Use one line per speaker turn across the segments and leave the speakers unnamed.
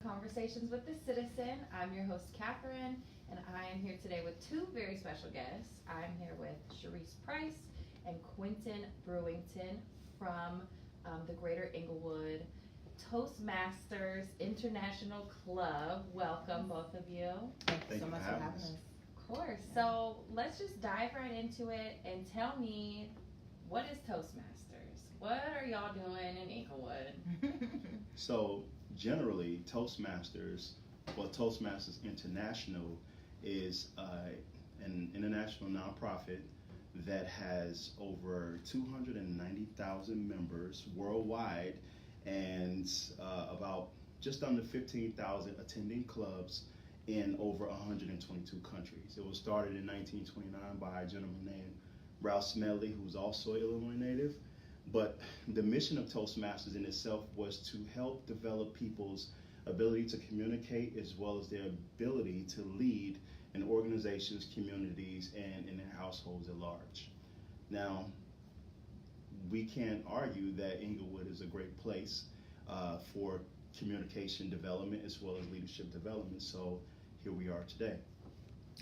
Conversations with the Citizen. I'm your host, Catherine, and I am here today with two very special guests. I'm here with Sharice Price and Quentin Brewington from the Greater Inglewood Toastmasters International Club. Welcome, both of you.
Thank you
Thank
so
you
much
for
for
having
having
us.
us.
Of course. So let's just dive right into it and tell me, what is Toastmasters? What are y'all doing in Inglewood?
So generally, Toastmasters International is an international nonprofit that has over 290,000 members worldwide and about just under 15,000 attending clubs in over 122 countries. It was started in 1929 by a gentleman named Ralph Smedley, who's also an Illinois native. But the mission of Toastmasters in itself was to help develop people's ability to communicate as well as their ability to lead in organizations, communities, and in their households at large. Now, we can't argue that Inglewood is a great place for communication development as well as leadership development. So here we are today.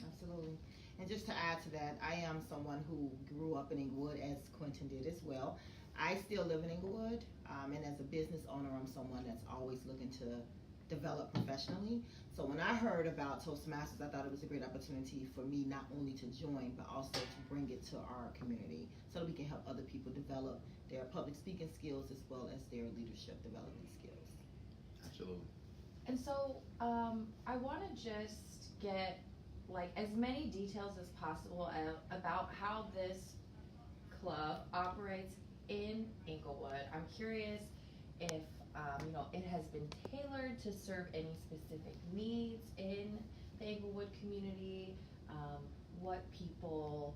Absolutely. And just to add to that, I am someone who grew up in Inglewood, as Quentin did as well. I still live in Inglewood, and as a business owner, I'm someone that's always looking to develop professionally. So when I heard about Toastmasters, I thought it was a great opportunity for me not only to join, but also to bring it to our community so that we can help other people develop their public speaking skills as well as their leadership development skills.
Absolutely.
And so I want to just get like as many details as possible about how this club operates in Inglewood. I'm curious if it has been tailored to serve any specific needs in the Inglewood community, what people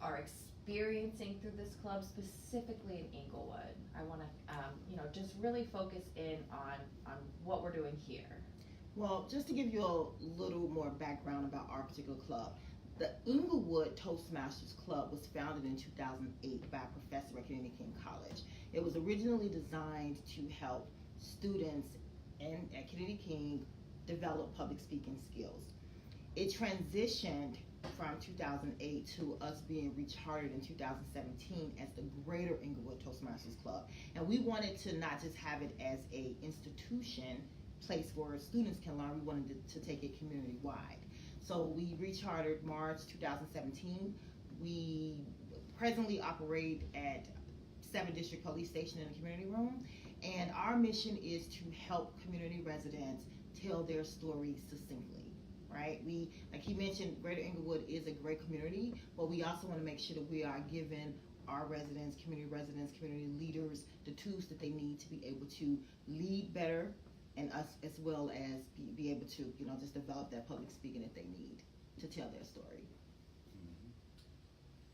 are experiencing through this club specifically in Inglewood. I want to just really focus in on what we're doing here.
Well, just to give you a little more background about our particular club, the Inglewood Toastmasters Club was founded in 2008 by a professor at Kennedy King College. It was originally designed to help students at Kennedy King develop public speaking skills. It transitioned from 2008 to us being rechartered in 2017 as the Greater Inglewood Toastmasters Club. And we wanted to not just have it as a institution, place where students can learn, we wanted to take it community-wide. So we rechartered March 2017. We presently operate at 7 District Police Station in the community room. And our mission is to help community residents tell their stories succinctly, right? We, like he mentioned, Greater Inglewood is a great community, but we also want to make sure that we are giving our residents, community leaders, the tools that they need to be able to lead better, and us as well as be able to, just develop that public speaking that they need to tell their story.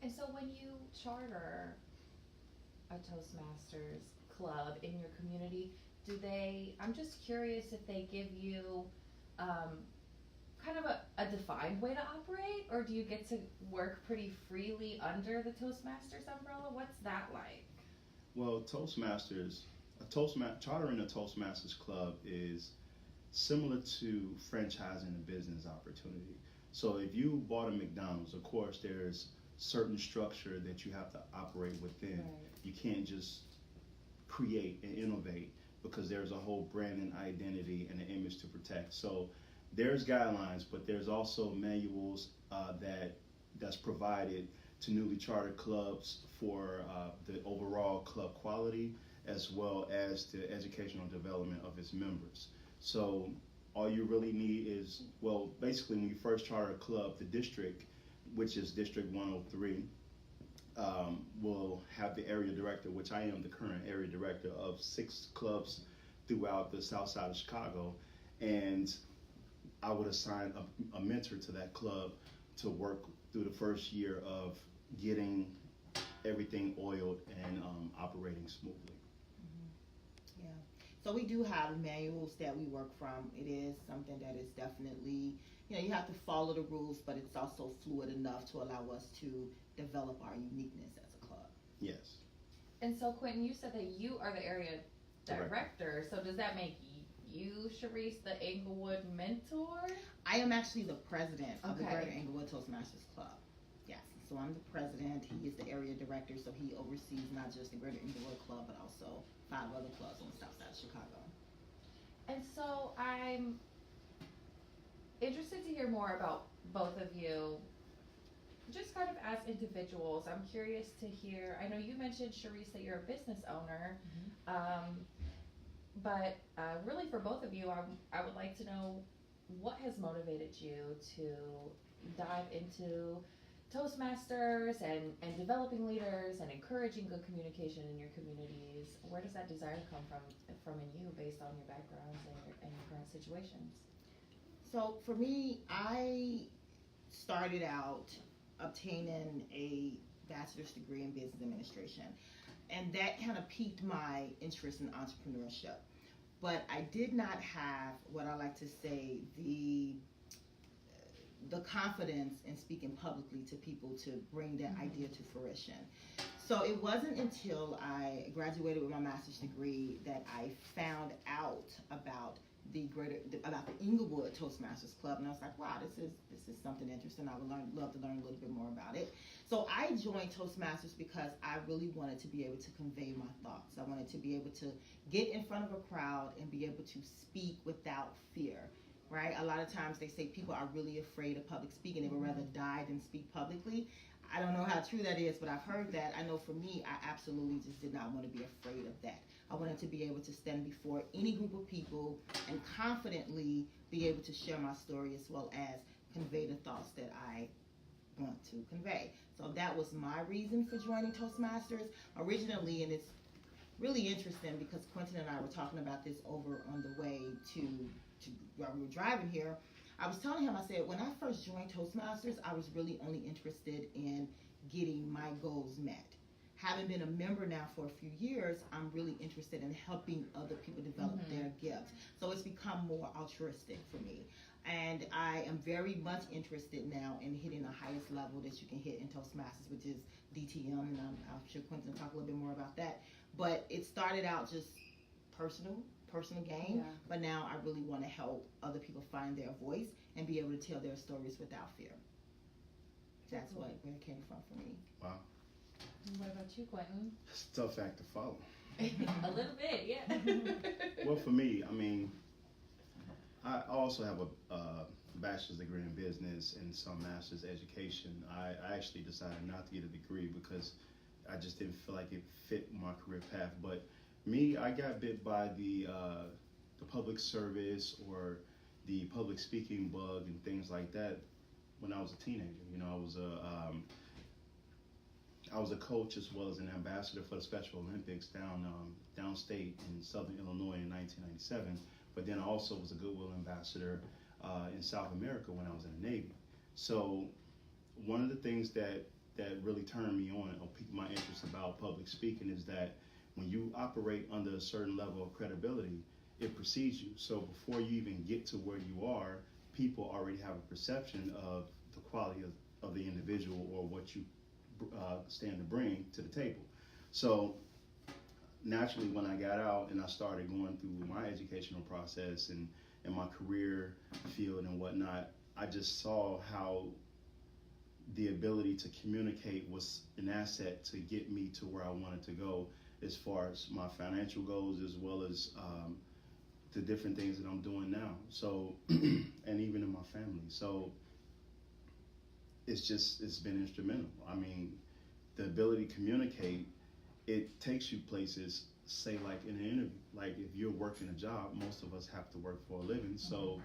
And so when you charter a Toastmasters club in your community, I'm just curious if they give you kind of a defined way to operate, or do you get to work pretty freely under the Toastmasters umbrella? What's that like?
Well, chartering a Toastmasters Club is similar to franchising a business opportunity. So if you bought a McDonald's, of course, there's certain structure that you have to operate within.
Right.
You can't just create and innovate because there's a whole brand and identity and an image to protect. So there's guidelines, but there's also manuals that's provided to newly chartered clubs for the overall club quality as well as the educational development of its members. So all you really need is, well, basically when you first charter a club, the district, which is District 103, will have the area director, which I am the current area director of 6 clubs throughout the south side of Chicago, and I would assign a mentor to that club to work through the first year of getting everything oiled and operating smoothly.
Yeah. So we do have manuals that we work from. It is something that is definitely, you have to follow the rules, but it's also fluid enough to allow us to develop our uniqueness as a club.
Yes.
And so, Quentin, you said that you are the area director. So does that make you, Sharice, the Inglewood mentor?
I am actually the president of the
Okay.
Greater Inglewood Toastmasters Club. Yes, so I'm the president. He is the area director, so he oversees not just the Greater Inglewood Club, but also 5 other clubs on the south side of Chicago.
And so I'm interested to hear more about both of you, just kind of as individuals. I'm curious to hear, I know you mentioned, Sharice, that you're a business owner, but really for both of you, I would like to know what has motivated you to dive into Toastmasters and developing leaders and encouraging good communication in your communities. Where does that desire come from in you based on your backgrounds and your current situations?
So for me, I started out obtaining a bachelor's degree in business administration, and that kind of piqued my interest in entrepreneurship. But I did not have what I like to say the confidence in speaking publicly to people to bring that idea to fruition. So it wasn't until I graduated with my master's degree that I found out about the Inglewood Toastmasters Club, and I was like, wow, this is something interesting. I would love to learn a little bit more about it. So I joined Toastmasters because I really wanted to be able to convey my thoughts. I wanted to be able to get in front of a crowd and be able to speak without fear. Right? A lot of times they say people are really afraid of public speaking. They would rather die than speak publicly. I don't know how true that is, but I've heard that. I know for me, I absolutely just did not want to be afraid of that. I wanted to be able to stand before any group of people and confidently be able to share my story as well as convey the thoughts that I want to convey. So that was my reason for joining Toastmasters originally, and it's really interesting because Quentin and I were talking about this over on the way to while we were driving here. I was telling him, I said, when I first joined Toastmasters, I was really only interested in getting my goals met. Having been a member now for a few years, I'm really interested in helping other people develop their gifts. So it's become more altruistic for me. And I am very much interested now in hitting the highest level that you can hit in Toastmasters, which is DTM, and I'm sure Quentin will talk a little bit more about that. But it started out just personal gain, but now I really want to help other people find their voice and be able to tell their stories without fear. That's where it came from for me.
Wow.
What about you, Quentin?
It's a tough act to follow.
A little bit, yeah.
Well, for me, I mean, I also have a bachelor's degree in business and some master's education. I actually decided not to get a degree because I just didn't feel like it fit my career path. But me, I got bit by the public service or the public speaking bug and things like that when I was a teenager. You know, I was a coach as well as an ambassador for the Special Olympics downstate in Southern Illinois in 1997. But then I also was a Goodwill ambassador in South America when I was in the Navy. So one of the things that really turned me on or piqued my interest about public speaking is that when you operate under a certain level of credibility, it precedes you. So before you even get to where you are, people already have a perception of the quality of the individual or what you stand to bring to the table. So naturally, when I got out and I started going through my educational process and my career field and whatnot, I just saw how the ability to communicate was an asset to get me to where I wanted to go as far as my financial goals as well as the different things that I'm doing now. So, and even in my family. So it's been instrumental. I mean, the ability to communicate, it takes you places, say like in an interview. Like if you're working a job, most of us have to work for a living. So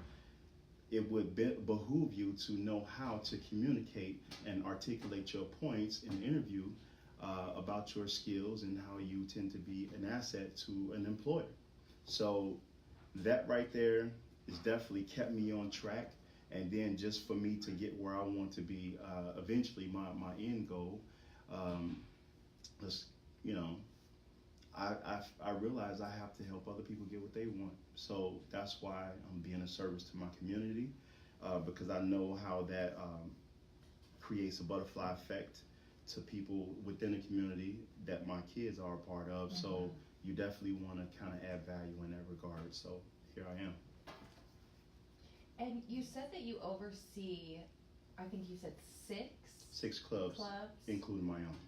it would behoove you to know how to communicate and articulate your points in an interview about your skills and how you tend to be an asset to an employer. So that right there has definitely kept me on track. And then just for me to get where I want to be, eventually my end goal, I realize I have to help other people get what they want. So that's why I'm being a service to my community, because I know how that creates a butterfly effect to people within the community that my kids are a part of. So you definitely want to kind of add value in that regard. So here I am.
And you said that you oversee, I think you said
Six clubs, including my own.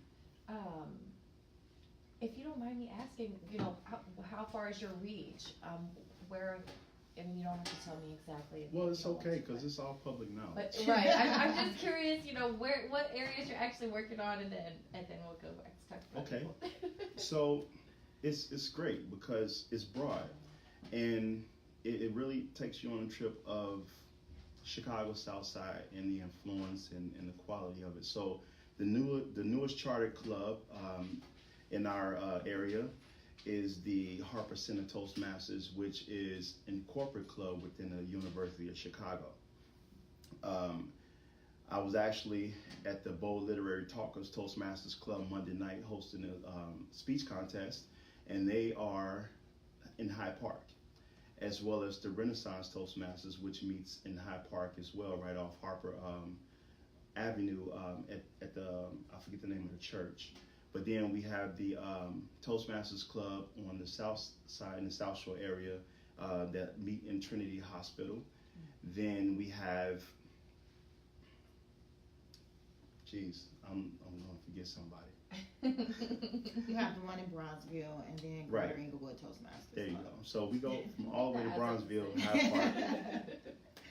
If you don't mind me asking, you know, how far is your reach? Where, I mean, you don't have to tell me exactly.
Well, it's okay because it's all public knowledge.
But right, I'm just curious, you know, what areas you're actually working on, and then we'll go back to talk about
Okay.
people.
So it's great because it's broad, and it really takes you on a trip of Chicago South Side and the influence and the quality of it. So the newest chartered club in our area is the Harper Center Toastmasters, which is a corporate club within the University of Chicago. I was actually at the Bold Literary Talkers Toastmasters Club Monday night hosting a speech contest, and they are in Hyde Park, as well as the Renaissance Toastmasters, which meets in Hyde Park as well, right off Harper Avenue at the, I forget the name of the church. But then we have the Toastmasters Club on the south side, in the South Shore area, that meet in Trinity Hospital. Then we have, I'm going to forget somebody.
You have the one in Bronzeville and then Greater Inglewood Toastmasters.
There you
Club.
go. So we go from all the way to Bronzeville, Hyde Park.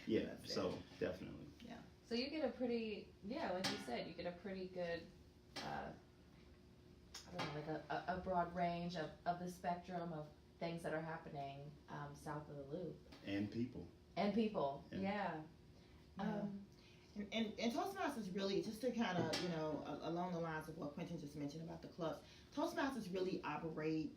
Yeah, so definitely.
Yeah.
So you get a pretty, like you said, you get a pretty good, I don't know, like a broad range of the spectrum of things that are happening south of the Loop.
And people.
Yeah.
And Toastmasters really, just to kind of, you know, along the lines of what Quentin just mentioned about the clubs, Toastmasters really operate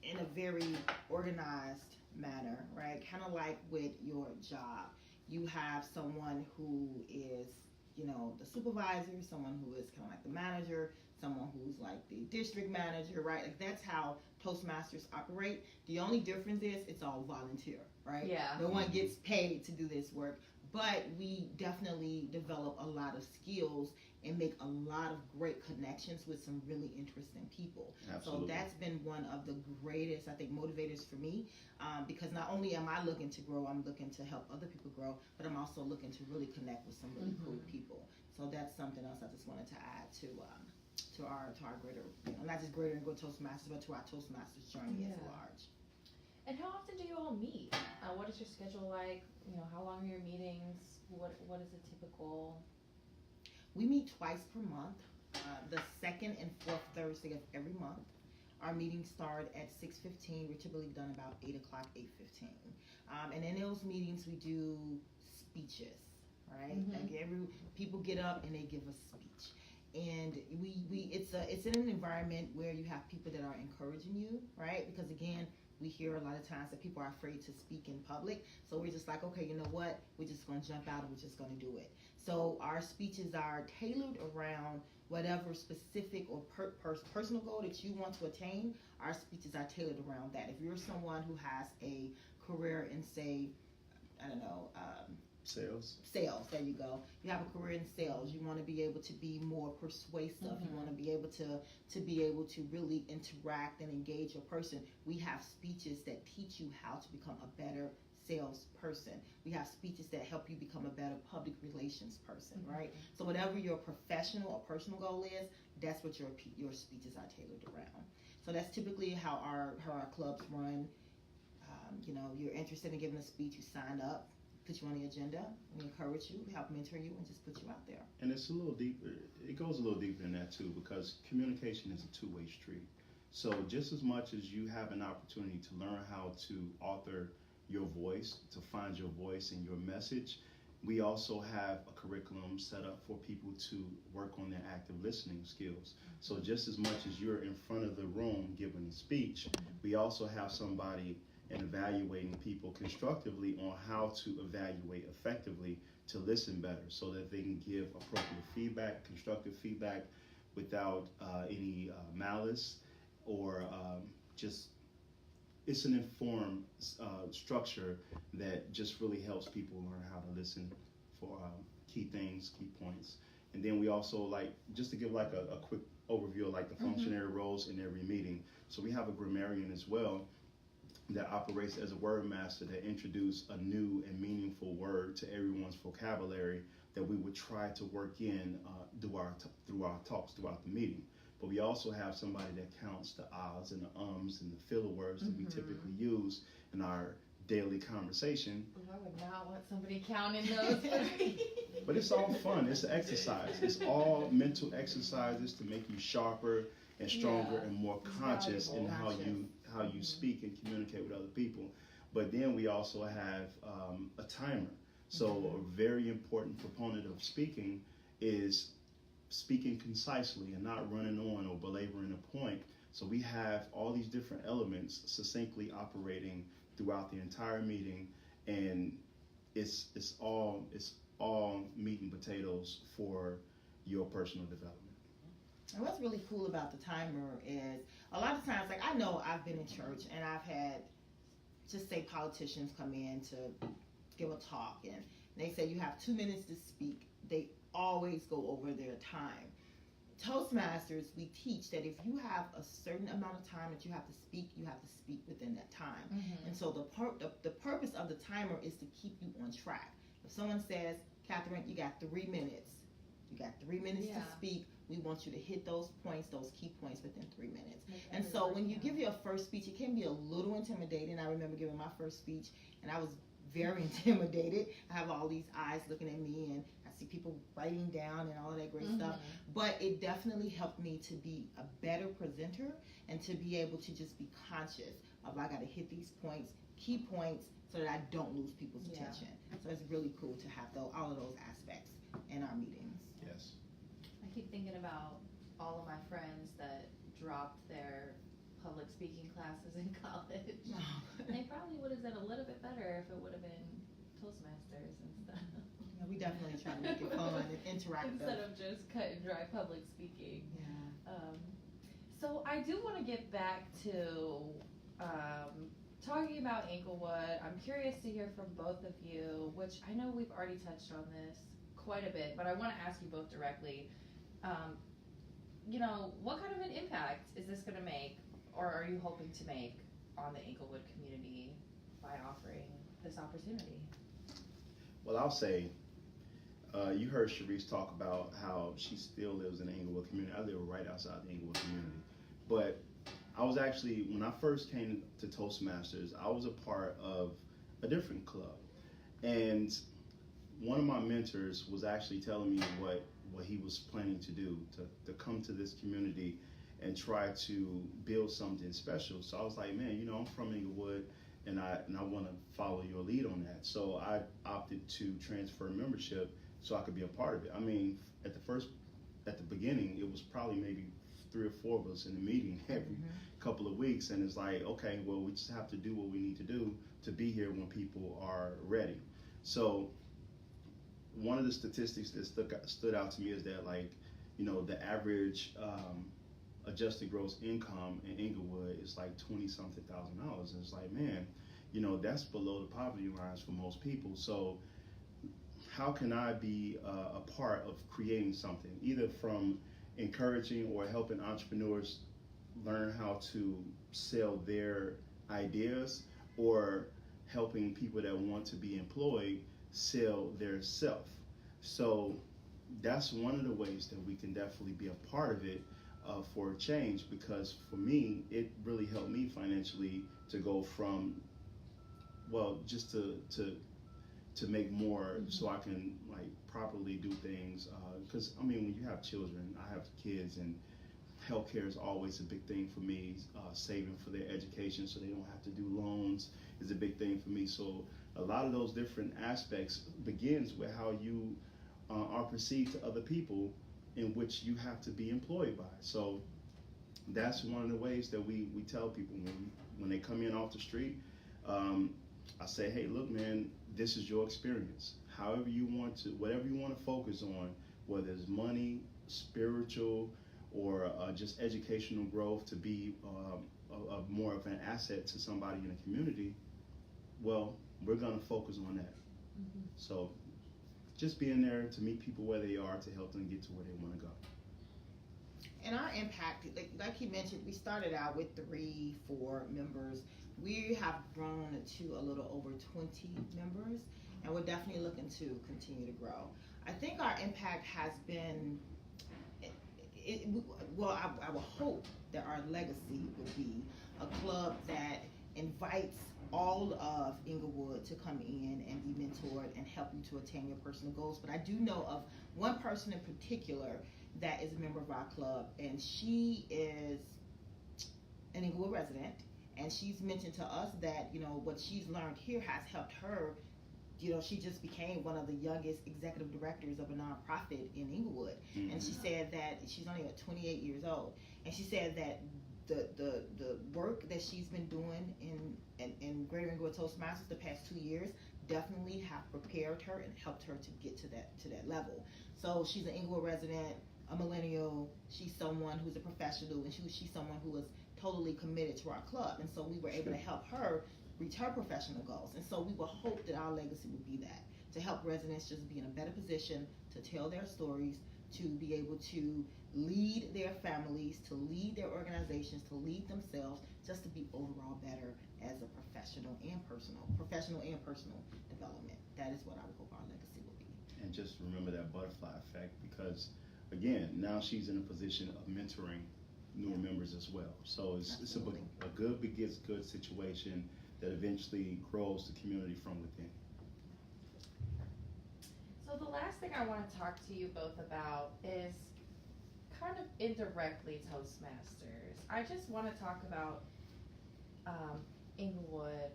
in a very organized manner, right? Kind of like with your job. You have someone who is, you know, the supervisor, someone who is kind of like the manager, someone who's like the district manager, right? Like that's how Toastmasters operate. The only difference is it's all volunteer, right?
Yeah.
No one gets paid to do this work. But we definitely develop a lot of skills and make a lot of great connections with some really interesting people.
Absolutely.
So that's been one of the greatest, I think, motivators for me, because not only am I looking to grow, I'm looking to help other people grow, but I'm also looking to really connect with some really cool people. So that's something else I just wanted to add to our greater, you know, not just Greater and Go Toastmasters, but to our Toastmasters journey as large.
And how often do you all meet? What is your schedule like? You know, how long are your meetings? What is a typical?
We meet twice per month, the second and fourth Thursday of every month. Our meetings start at 6:15. We're typically done about 8 o'clock, 8:15. And in those meetings, we do speeches, right? Like people get up and they give a speech. And it's in an environment where you have people that are encouraging you, right? Because again, we hear a lot of times that people are afraid to speak in public. So we're just like, okay, you know what? We're just going to jump out and we're just going to do it. So our speeches are tailored around whatever specific or personal goal that you want to attain. Our speeches are tailored around that. If you're someone who has a career in, say, I don't know,
Sales,
there you go. You have a career in sales. You want to be able to be more persuasive. You want to be able to really interact and engage your person. We have speeches that teach you how to become a better salesperson. We have speeches that help you become a better public relations person, right? So whatever your professional or personal goal is, that's what your speeches are tailored around. So that's typically how our clubs run. You know, you're interested in giving a speech, you sign up, put you on the agenda, we encourage you, help mentor you, and just put you out there.
And it's a little deeper. It goes a little deeper than that too, because communication is a two-way street. So just as much as you have an opportunity to learn how to author your voice, to find your voice and your message, we also have a curriculum set up for people to work on their active listening skills. So just as much as you're in front of the room giving a speech, we also have somebody and evaluating people constructively on how to evaluate effectively to listen better so that they can give appropriate feedback, constructive feedback without any malice or just, it's an informed structure that just really helps people learn how to listen for key things, key points. And then we also just to give like a quick overview of like the functionary roles in every meeting. So we have a grammarian as well, that operates as a word master that introduce a new and meaningful word to everyone's vocabulary that we would try to work in through our talks throughout the meeting. But we also have somebody that counts the ahs and the ums and the filler words that we typically use in our daily conversation.
Ooh, I would not want somebody counting those.
But it's all fun. It's an exercise. It's all mental exercises to make you sharper and stronger and more conscious in how you speak and communicate with other people. But then we also have a timer. So a very important component of speaking is speaking concisely and not running on or belaboring a point. So we have all these different elements succinctly operating throughout the entire meeting, and it's all meat and potatoes for your personal development.
And what's really cool about the timer is a lot of times, like I know I've been in church and I've had, just say politicians come in to give a talk and they say you have 2 minutes to speak. They always go over their time. Toastmasters, we teach that if you have a certain amount of time that you have to speak within that time. And so the purpose of the timer is to keep you on track. If someone says, Catherine, you got 3 minutes. You got 3 minutes to speak. We want you to hit those points, those key points within 3 minutes. And so when you give your first speech, it can be a little intimidating. I remember giving my first speech, and I was very intimidated. I have all these eyes looking at me, and I see people writing down and all of that great stuff. But it definitely helped me to be a better presenter and to be able to just be conscious of I got to hit these points, key points, so that I don't lose people's attention. So it's really cool to have all of those aspects in our meetings.
Yes.
I keep thinking about all of my friends that dropped their public speaking classes in college. They probably would have done a little bit better if it would have been Toastmasters and stuff.
Yeah, we definitely try to make it fun and interactive.
Instead of just cut and dry public speaking.
Yeah.
So I do want to get back to talking about Inglewood. I'm curious to hear from both of you, which I know we've already touched on this quite a bit, but I want to ask you both directly. What kind of an impact is this going to make, or are you hoping to make, on the Inglewood community by offering this opportunity?
Well, I'll say, you heard Sharice talk about how she still lives in the Inglewood community. I live right outside the Inglewood community. But I was actually, when I first came to Toastmasters, I was a part of a different club. And one of my mentors was actually telling me what he was planning to do, to come to this community and try to build something special. So I was like, man, I'm from Inglewood, and I want to follow your lead on that. So I opted to transfer membership so I could be a part of it. I mean, at the beginning, it was probably maybe 3 or 4 of us in the meeting every couple of weeks, and it's like, okay, well, we just have to do what we need to do to be here when people are ready. So one of the statistics that stood out to me is that, like, the average adjusted gross income in Inglewood is like $20-something thousand. And it's like, man, that's below the poverty lines for most people. So how can I be a part of creating something, either from encouraging or helping entrepreneurs learn how to sell their ideas, or helping people that want to be employed sell their self? So that's one of the ways that we can definitely be a part of it for a change, because for me, it really helped me financially to go from, well, just to make more so I can like properly do things, because I mean, when you have children, I have kids, and healthcare is always a big thing for me. Saving for their education so they don't have to do loans is a big thing for me. So a lot of those different aspects begins with how you are perceived to other people, in which you have to be employed by. So that's one of the ways that we tell people when they come in off the street. I say, hey, look, man, this is your experience. However you want to, whatever you want to focus on, whether it's money, spiritual, or just educational growth, to be more of an asset to somebody in the community, well, we're going to focus on that. So just being there to meet people where they are, to help them get to where they want to go. And
our impact, like he mentioned, we started out with 3-4 members. we have grown to a little over 20 members, and we're definitely looking to continue to grow. I think our impact has been, I would hope that our legacy would be a club that invites all of Inglewood to come in and be mentored and help you to attain your personal goals. But I do know of one person in particular that is a member of our club, and she is an Inglewood resident, and she's mentioned to us that, you know, what she's learned here has helped her. You know, she just became one of the youngest executive directors of a nonprofit in Inglewood. Mm-hmm. And she said that she's only 28 years old. And she said that the work that she's been doing in Greater Inglewood Toastmasters the past 2 years definitely have prepared her and helped her to get to that level. So she's an Inglewood resident, a millennial. She's someone who's a professional, and she's someone who is totally committed to our club. And so we were able to help her reach her professional goals. And so we will hope that our legacy would be that, to help residents just be in a better position to tell their stories, to be able to lead their families, to lead their organizations, to lead themselves, just to be overall better as a professional and personal development. That is what I would hope our legacy will be.
And just remember that butterfly effect, because again, now she's in a position of mentoring newer members as well. So it's a good begets good situation that eventually grows the community from within.
So the last thing I want to talk to you both about is kind of indirectly Toastmasters. I just want to talk about Inglewood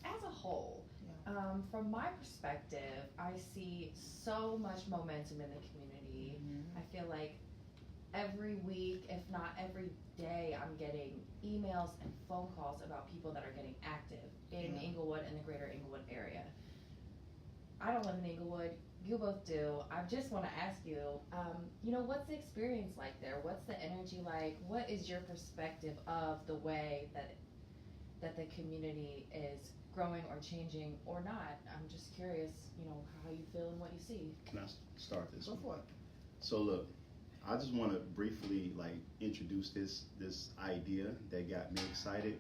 as a whole. Yeah. From my perspective, I see so much momentum in the community. Mm-hmm. I feel like every week, if not every day, I'm getting emails and phone calls about people that are getting active in Inglewood and the greater Inglewood area. I don't live in Inglewood. You both do. I just want to ask you, what's the experience like there? What's the energy like? What is your perspective of the way that the community is growing or changing or not? I'm just curious, how you feel and what you see.
Can I start this?
Go for it.
So look, I just want to briefly introduce this idea that got me excited,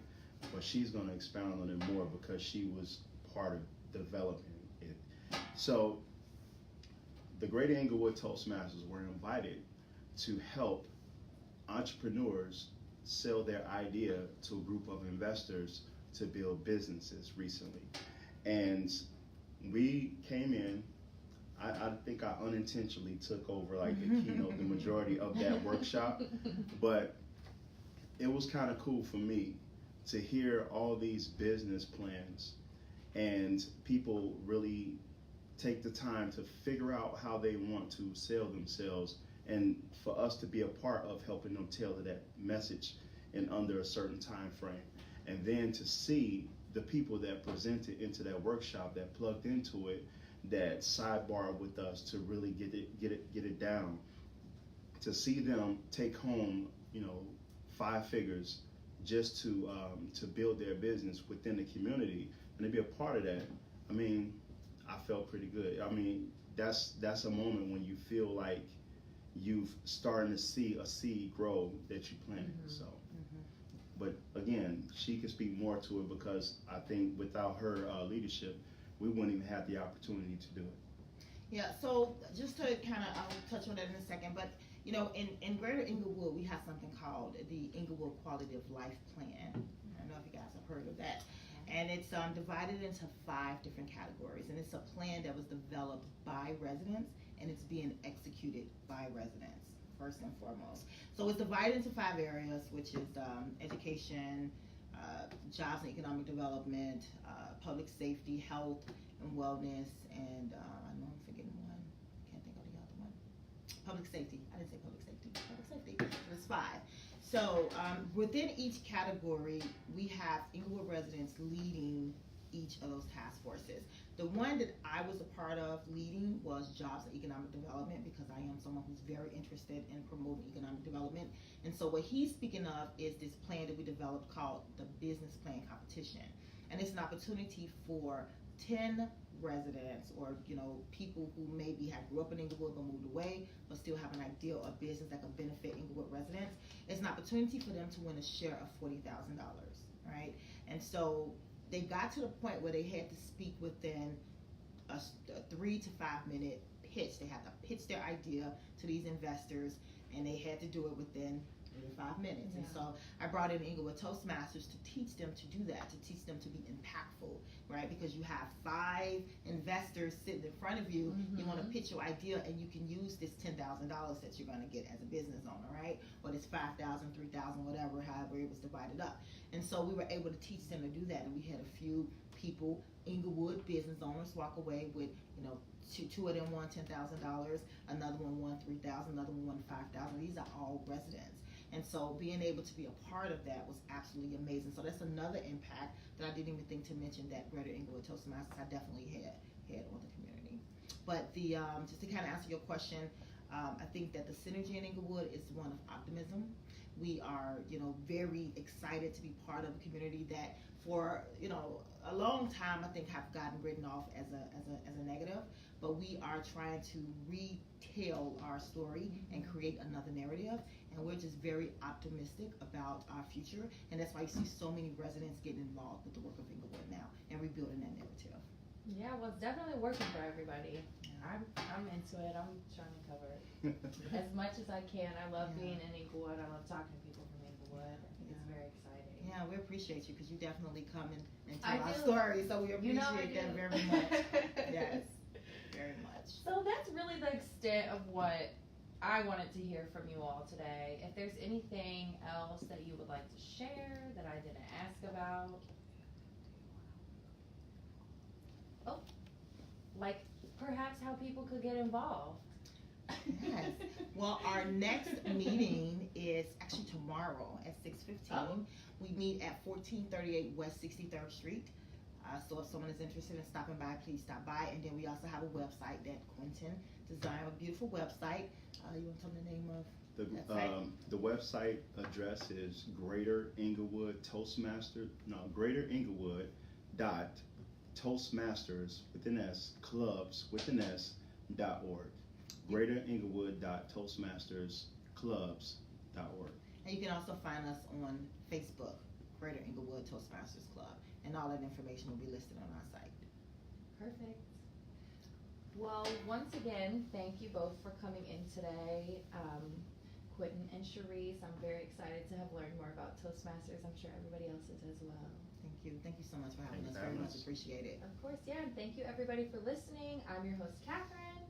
but she's going to expound on it more because she was part of developing it. So the Greater Inglewood Toastmasters were invited to help entrepreneurs sell their idea to a group of investors to build businesses recently. And we came in. I think I unintentionally took over the keynote, the majority of that workshop, but it was kind of cool for me to hear all these business plans and people really take the time to figure out how they want to sell themselves, and for us to be a part of helping them tailor that message in under a certain time frame. And then to see the people that presented into that workshop, that plugged into it, that sidebar with us to really get it down, to see them take home 5 figures just to build their business within the community and to be a part of that. I mean, I felt pretty good. I mean, that's a moment when you feel like you've starting to see a seed grow that you planted. Mm-hmm. So, but again, she can speak more to it, because I think without her leadership, we wouldn't even have the opportunity to do it.
Yeah, so just to I'll touch on that in a second, but in Greater Inglewood, we have something called the Inglewood Quality of Life Plan. I don't know if you guys have heard of that. And it's divided into 5 different categories, and it's a plan that was developed by residents, and it's being executed by residents, first and foremost. So it's divided into 5 areas, which is education, jobs and economic development, public safety, health and wellness, and I know I'm forgetting one. Can't think of the other one. Public safety. I didn't say public safety. Public safety. There's 5. So within each category, we have Inglewood residents leading each of those task forces. The one that I was a part of leading was jobs and economic development, because I am someone who's very interested in promoting economic development. And so what he's speaking of is this plan that we developed called the Business Plan Competition. And it's an opportunity for 10 residents or people who maybe grew up in Inglewood but moved away but still have an idea of business that could benefit Inglewood residents. It's an opportunity for them to win a share of $40,000. right? And so they got to the point where they had to speak within a 3 to 5 minute pitch. They had to pitch their idea to these investors, and they had to do it within 3 to 5 minutes. And so I brought in Inglewood Toastmasters to teach them to do that, to teach them to be impactful, right? Because you have 5 investors sitting in front of you. You want to pitch your idea, and you can use this $10,000 that you're going to get as a business owner, right? Or this $5,000, $3,000, whatever, however it was divided up. And so we were able to teach them to do that, and we had a few people, Inglewood business owners, walk away with, two of them won $10,000, another one won $3,000, another one won $5,000. These are all residents. And so being able to be a part of that was absolutely amazing. So that's another impact that I didn't even think to mention that Greater Inglewood Toastmasters I definitely had on the community. But the just to kind of answer your question, I think that the synergy in Inglewood is one of optimism. We are, very excited to be part of a community that for, a long time I think have gotten written off as a negative, but we are trying to retell our story and create another narrative, and we're just very optimistic about our future, and that's why you see so many residents getting involved with the work of Inglewood now and rebuilding that narrative.
Yeah, well, it's definitely working for everybody. I'm into it. I'm trying to cover it as much as I can. I love being in Inglewood. I love talking to people from Inglewood. I think it's very exciting.
Yeah, we appreciate you because you definitely come and tell our story, so we appreciate that very much. Yes, very much.
So that's really the extent of what I wanted to hear from you all today. If there's anything else that you would like to share that I didn't ask about. Oh, like perhaps how people could get involved.
Yes. Well, our next meeting is actually tomorrow at 6:15. We meet at 1438 West 63rd Street. So if someone is interested in stopping by, please stop by. And then we also have a website that Quentin designed, a beautiful website. You want to tell me the name of
the website? The website address is Greater Inglewood Toastmasters with an S, clubs with an S.org. greateringlewood.toastmastersclubs.org.
And you can also find us on Facebook, Greater Inglewood Toastmasters Club, and all that information will be listed on our site.
Perfect. Well, once again, thank you both for coming in today. Quentin and Cherise, I'm very excited to have learned more about Toastmasters. I'm sure everybody else is as well.
Thank you. Thank you so much for having us. Very much appreciate it.
Of course, yeah. And thank you everybody for listening. I'm your host, Catherine.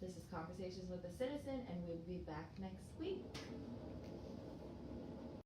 This is Conversations with a Citizen, and we'll be back next week.